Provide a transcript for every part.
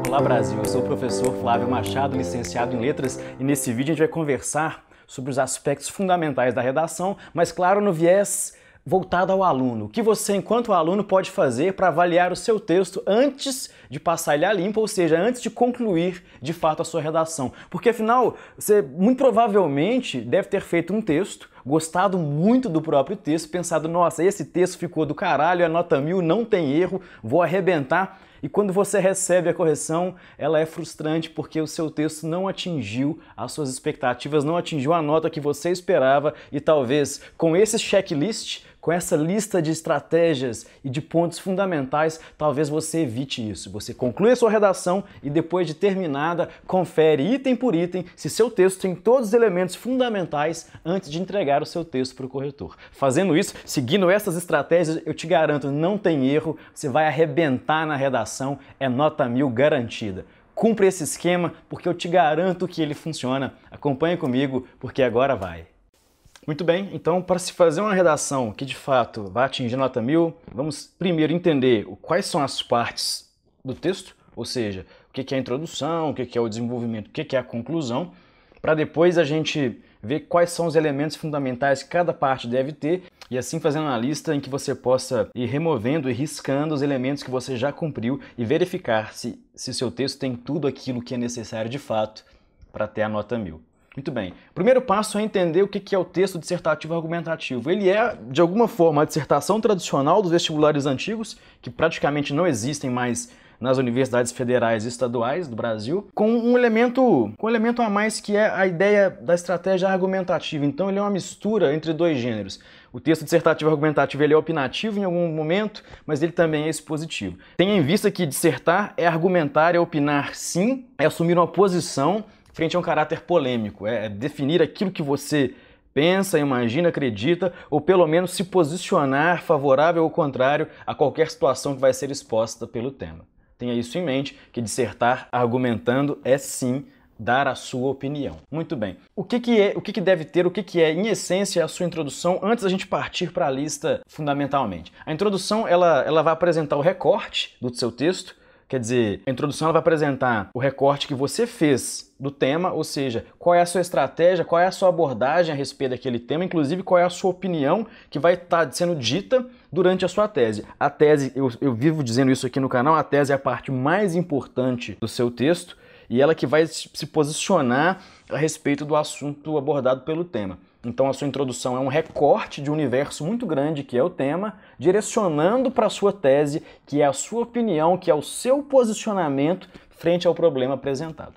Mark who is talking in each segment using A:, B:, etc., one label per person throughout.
A: Olá Brasil, eu sou o professor Flávio Machado, licenciado em Letras, e nesse vídeo a gente vai conversar sobre os aspectos fundamentais da redação, mas claro, no viés voltado ao aluno. O que você, enquanto aluno, pode fazer para avaliar o seu texto antes de passar ele a limpo, ou seja, antes de concluir de fato a sua redação. Porque afinal, você muito provavelmente deve ter feito um texto, gostado muito do próprio texto, pensado, nossa, esse texto ficou do caralho, a nota 1000 não tem erro, vou arrebentar. E quando você recebe a correção, ela é frustrante porque o seu texto não atingiu as suas expectativas, não atingiu a nota que você esperava e talvez com esse checklist, com essa lista de estratégias e de pontos fundamentais, talvez você evite isso. Você conclui a sua redação e depois de terminada, confere item por item se seu texto tem todos os elementos fundamentais antes de entregar o seu texto para o corretor. Fazendo isso, seguindo essas estratégias, eu te garanto, não tem erro, você vai arrebentar na redação, é nota 1000 garantida. Cumpre esse esquema porque eu te garanto que ele funciona. Acompanhe comigo porque agora vai. Muito bem, então para se fazer uma redação que de fato vai atingir nota 1000, vamos primeiro entender quais são as partes do texto, ou seja, o que é a introdução, o que é o desenvolvimento, o que é a conclusão, para depois a gente ver quais são os elementos fundamentais que cada parte deve ter e assim fazendo uma lista em que você possa ir removendo e riscando os elementos que você já cumpriu e verificar se seu texto tem tudo aquilo que é necessário de fato para ter a nota 1000. Muito bem. O primeiro passo é entender o que é o texto dissertativo argumentativo. Ele é, de alguma forma, a dissertação tradicional dos vestibulares antigos, que praticamente não existem mais nas universidades federais e estaduais do Brasil, com um elemento a mais que é a ideia da estratégia argumentativa. Então ele é uma mistura entre dois gêneros. O texto dissertativo argumentativo ele é opinativo em algum momento, mas ele também é expositivo. Tenha em vista que dissertar é argumentar, é opinar sim, é assumir uma posição frente a um caráter polêmico, é definir aquilo que você pensa, imagina, acredita, ou pelo menos se posicionar favorável ou contrário a qualquer situação que vai ser exposta pelo tema. Tenha isso em mente, que dissertar argumentando é sim dar a sua opinião. Muito bem. O que deve ter, o que é, em essência, a sua introdução, antes da gente partir para a lista fundamentalmente. A introdução, ela vai apresentar o recorte do seu texto. Quer dizer, a introdução ela vai apresentar o recorte que você fez do tema, ou seja, qual é a sua estratégia, qual é a sua abordagem a respeito daquele tema, inclusive qual é a sua opinião que vai estar sendo dita durante a sua tese. A tese, eu vivo dizendo isso aqui no canal, a tese é a parte mais importante do seu texto e ela que vai se posicionar a respeito do assunto abordado pelo tema. Então a sua introdução é um recorte de um universo muito grande que é o tema, direcionando para a sua tese, que é a sua opinião, que é o seu posicionamento frente ao problema apresentado.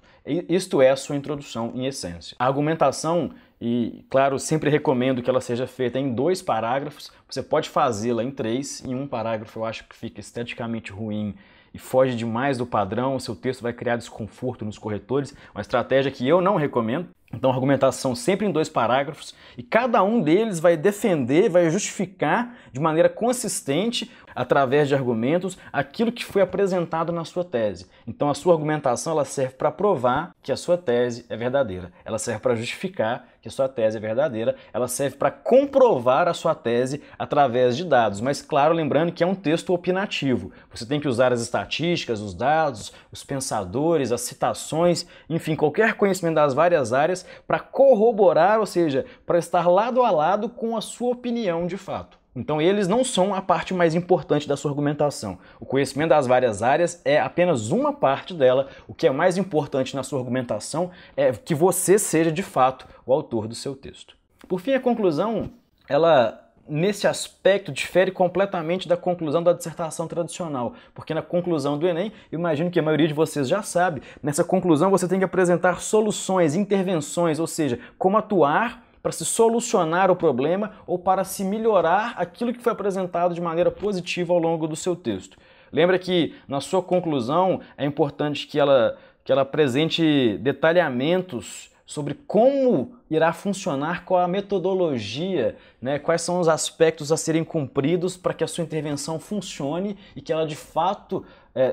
A: Isto é a sua introdução em essência. A argumentação, e claro, sempre recomendo que ela seja feita em 2 parágrafos, você pode fazê-la em 3, em um parágrafo eu acho que fica esteticamente ruim e foge demais do padrão, o seu texto vai criar desconforto nos corretores, uma estratégia que eu não recomendo. Então, argumentação sempre em 2 parágrafos e cada um deles vai defender, vai justificar de maneira consistente, através de argumentos, aquilo que foi apresentado na sua tese. Então, a sua argumentação ela serve para provar que a sua tese é verdadeira, ela serve para justificar que a sua tese é verdadeira, ela serve para comprovar a sua tese através de dados, mas claro, lembrando que é um texto opinativo. Você tem que usar as estatísticas, os dados, os pensadores, as citações, enfim, qualquer conhecimento das várias áreas para corroborar, ou seja, para estar lado a lado com a sua opinião de fato. Então eles não são a parte mais importante da sua argumentação. O conhecimento das várias áreas é apenas uma parte dela. O que é mais importante na sua argumentação é que você seja de fato o autor do seu texto. Por fim, a conclusão, ela nesse aspecto difere completamente da conclusão da dissertação tradicional, porque na conclusão do Enem, eu imagino que a maioria de vocês já sabe, nessa conclusão você tem que apresentar soluções, intervenções, ou seja, como atuar para se solucionar o problema ou para se melhorar aquilo que foi apresentado de maneira positiva ao longo do seu texto. Lembra que na sua conclusão é importante que ela apresente detalhamentos sobre como irá funcionar, qual a metodologia, né? Quais são os aspectos a serem cumpridos para que a sua intervenção funcione e que ela de fato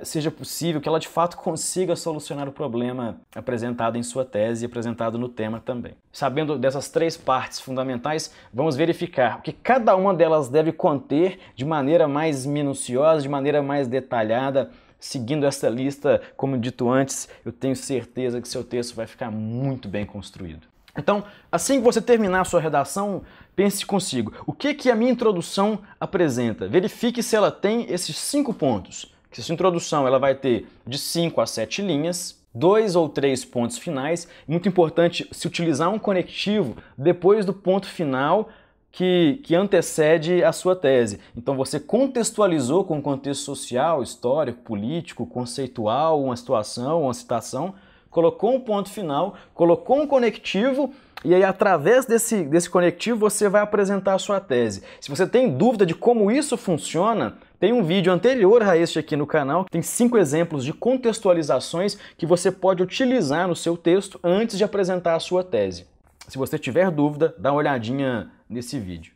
A: seja possível, que ela de fato consiga solucionar o problema apresentado em sua tese e apresentado no tema também. Sabendo dessas 3 partes fundamentais, vamos verificar o que cada uma delas deve conter de maneira mais minuciosa, de maneira mais detalhada. Seguindo essa lista, como dito antes, eu tenho certeza que seu texto vai ficar muito bem construído. Então, assim que você terminar a sua redação, pense consigo, o que a minha introdução apresenta? Verifique se ela tem esses 5 pontos. Que essa introdução ela vai ter de 5 a 7 linhas, 2 ou 3 pontos finais. Muito importante se utilizar um conectivo depois do ponto final que antecede a sua tese. Então você contextualizou com o contexto social, histórico, político, conceitual, uma situação, uma citação, colocou um ponto final, colocou um conectivo e aí através desse conectivo você vai apresentar a sua tese. Se você tem dúvida de como isso funciona, tem um vídeo anterior a este aqui no canal, tem 5 exemplos de contextualizações que você pode utilizar no seu texto antes de apresentar a sua tese. Se você tiver dúvida, dá uma olhadinha nesse vídeo.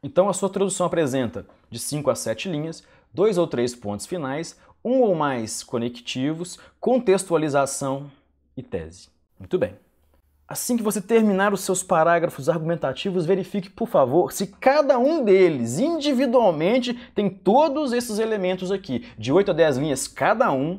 A: Então a sua introdução apresenta de 5 a 7 linhas, 2 ou 3 pontos finais, 1 ou mais conectivos, contextualização e tese. Muito bem. Assim que você terminar os seus parágrafos argumentativos, verifique, por favor, se cada um deles, individualmente, tem todos esses elementos aqui. De 8 a 10 linhas cada um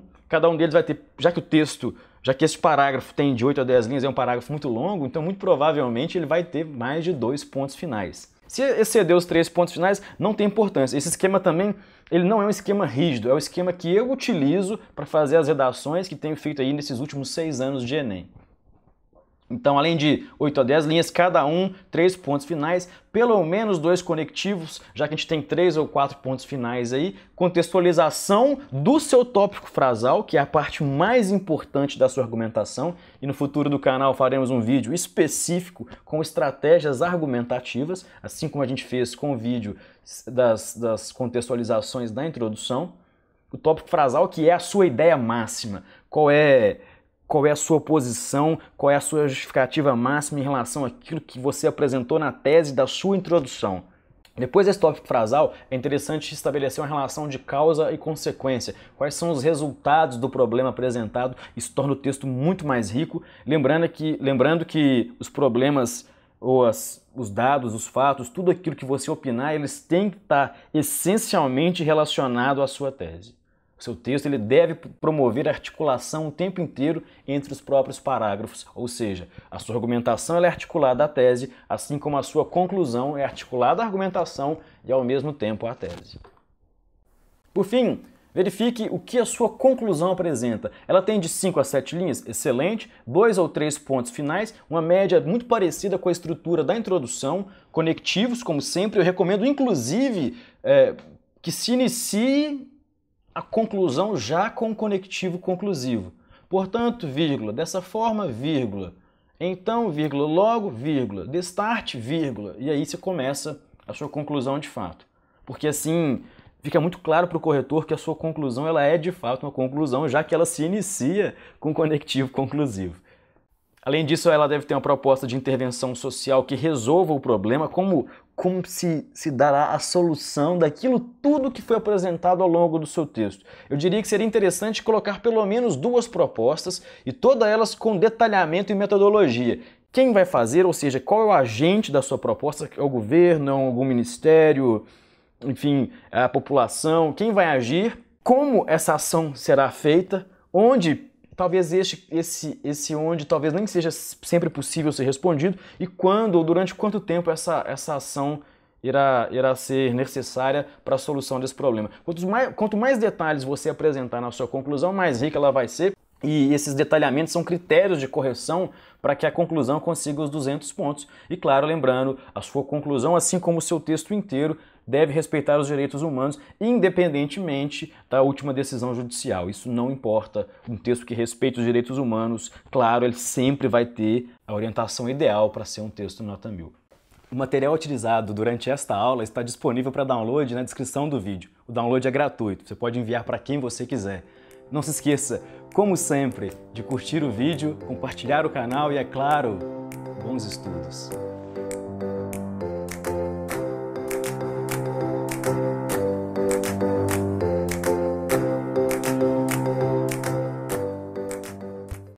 A: deles vai ter, já que esse parágrafo tem de 8 a 10 linhas, é um parágrafo muito longo, então muito provavelmente ele vai ter mais de 2 pontos finais. Se exceder os 3 pontos finais, não tem importância. Esse esquema também, ele não é um esquema rígido, é o esquema que eu utilizo para fazer as redações que tenho feito aí nesses últimos 6 anos de Enem. Então, além de 8 a 10 linhas, cada um, 3 pontos finais, pelo menos 2 conectivos, já que a gente tem 3 ou 4 pontos finais aí, contextualização do seu tópico frasal, que é a parte mais importante da sua argumentação, e no futuro do canal faremos um vídeo específico com estratégias argumentativas, assim como a gente fez com o vídeo das contextualizações da introdução. O tópico frasal, que é a sua ideia máxima, qual é a sua posição, qual é a sua justificativa máxima em relação àquilo que você apresentou na tese da sua introdução. Depois desse tópico frasal, é interessante estabelecer uma relação de causa e consequência. Quais são os resultados do problema apresentado? Isso torna o texto muito mais rico. Lembrando que os problemas, ou os dados, os fatos, tudo aquilo que você opinar, eles têm que estar essencialmente relacionados à sua tese. O seu texto ele deve promover articulação o tempo inteiro entre os próprios parágrafos, ou seja, a sua argumentação ela é articulada à tese, assim como a sua conclusão é articulada à argumentação e ao mesmo tempo à tese. Por fim, verifique o que a sua conclusão apresenta. Ela tem de 5 a 7 linhas, excelente, 2 ou 3 pontos finais, uma média muito parecida com a estrutura da introdução, conectivos, como sempre, eu recomendo inclusive que se inicie a conclusão já com o conectivo conclusivo. Portanto, vírgula, dessa forma, vírgula. Então, vírgula, logo, vírgula, destarte, vírgula. E aí você começa a sua conclusão de fato. Porque assim fica muito claro para o corretor que a sua conclusão ela é de fato uma conclusão, já que ela se inicia com o conectivo conclusivo. Além disso, ela deve ter uma proposta de intervenção social que resolva o problema, como se dará a solução daquilo tudo que foi apresentado ao longo do seu texto. Eu diria que seria interessante colocar pelo menos 2 propostas e todas elas com detalhamento e metodologia. Quem vai fazer, ou seja, qual é o agente da sua proposta, é o governo, é algum ministério, enfim, a população, quem vai agir, como essa ação será feita, onde talvez esse onde talvez nem seja sempre possível ser respondido e quando ou durante quanto tempo essa ação irá ser necessária para a solução desse problema. Quanto mais detalhes você apresentar na sua conclusão, mais rica ela vai ser. E esses detalhamentos são critérios de correção para que a conclusão consiga os 200 pontos. E claro, lembrando, a sua conclusão, assim como o seu texto inteiro, deve respeitar os direitos humanos, independentemente da última decisão judicial. Isso não importa. Um texto que respeita os direitos humanos, claro, ele sempre vai ter a orientação ideal para ser um texto nota 1000. O material utilizado durante esta aula está disponível para download na descrição do vídeo. O download é gratuito, você pode enviar para quem você quiser. Não se esqueça, como sempre, de curtir o vídeo, compartilhar o canal e, é claro, Bons estudos!